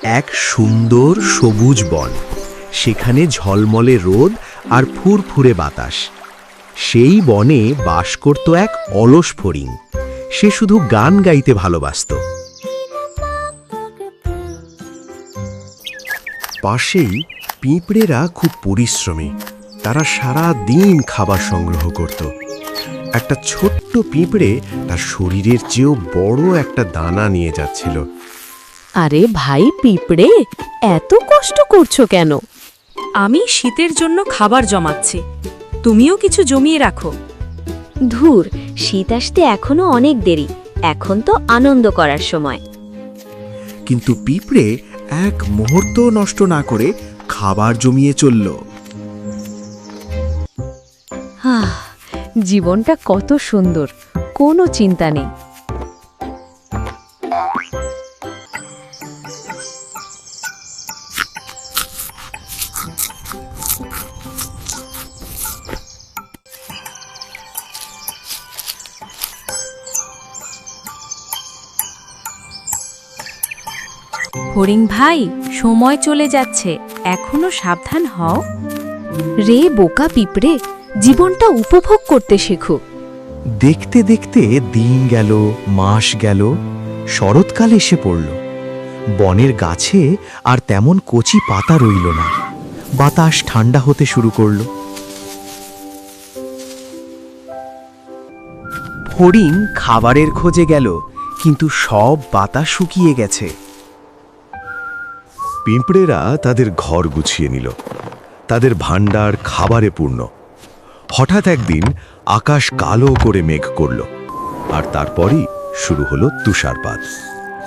এক সুন্দর সবুজ বন। সেখানে ঝলমলে রোদ আর ফুরফুরে বাতাস। সেই বনে বাস করত এক অলস ফড়িং। সে শুধু গান গাইতে ভালোবাসত। পাশেই পিঁপড়েরা খুব পরিশ্রমী। তারা সারা দিন খাবার সংগ্রহ করত। একটা ছোট্ট পিঁপড়ে তার শরীরের চেয়েও বড় একটা দানা নিয়ে যাচ্ছিল। আরে ভাই পিঁপড়ে, এত কষ্ট করছো কেন? আমি শীতের জন্য খাবার জমাচ্ছি, তুমিও কিছু জমিয়ে রাখো। ধুর, শীত আসতে এখনো অনেক দেরি। এখন তো আনন্দ করার সময়। কিন্তু পিঁপড়ে এক মুহূর্ত নষ্ট না করে খাবার জমিয়ে চলল। জীবনটা কত সুন্দর, কোনো চিন্তা নেই। হরিং ভাই, সময় চলে যাচ্ছে, এখনো সাবধান হও। রে বোকা পিঁপড়ে, জীবনটা উপভোগ করতে শেখো। দেখতে দেখতে দিন গেল, মাস গেল, শরৎকাল এসে পড়ল। বনের গাছে আর তেমন কচি পাতা রইল না। বাতাস ঠান্ডা হতে শুরু করল। ফড়িং খাবারের খোঁজে গেল, কিন্তু সব পাতা শুকিয়ে গেছে। পিঁপড়েরা তাদের ঘর গুছিয়ে নিল। তাদের ভাণ্ডার খাবারে পূর্ণ। হঠাৎ একদিন আকাশ কালো করে মেঘ করল, আর তারপরই শুরু হলো তুষারপাত।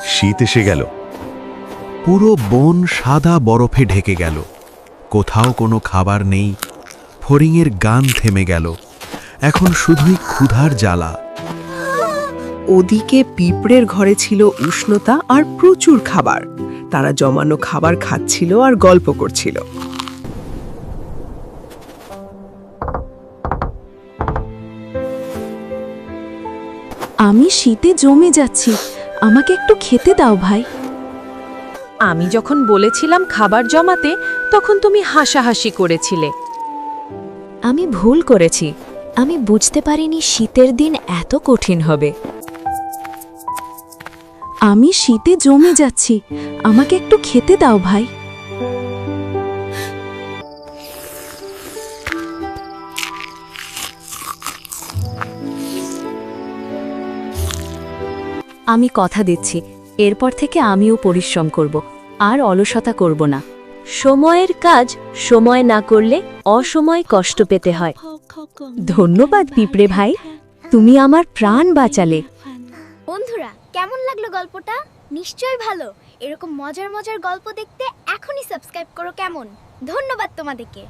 শীত এসে গেল। পুরো বন সাদা বরফে ঢেকে গেল। কোথাও কোনো খাবার নেই। ফড়িংয়ের গান থেমে গেল। এখন শুধুই ক্ষুধার জ্বালা। ওদিকে পিঁপড়ের ঘরে ছিল উষ্ণতা আর প্রচুর খাবার। তারা জমানো খাবার খাচ্ছিল আর গল্প করছিল। আমি শীতে জমে যাচ্ছি, আমাকে একটু খেতে দাও ভাই। আমি যখন বলেছিলাম খাবার জমাতে, তখন তুমি হাসাহাসি করেছিলে। আমি ভুল করেছি। আমি বুঝতে পারিনি শীতের দিন এত কঠিন হবে। আমি শীতে জমে যাচ্ছি, আমাকে একটু খেতে দাও ভাই। আমি কথা দিচ্ছি, এরপর থেকে আমিও পরিশ্রম করব, আর অলসতা করব না। সময়ের কাজ সময় না করলে অসময় কষ্ট পেতে হয়। ধন্যবাদ পিঁপড়ে ভাই, তুমি আমার প্রাণ বাঁচালে। বন্ধুরা, কেমন লাগলো গল্পটা? নিশ্চয়ই ভালো। এরকম মজার মজার গল্প দেখতে এখনই সাবস্ক্রাইব করো। কেমন? ধন্যবাদ তোমাদেরকে।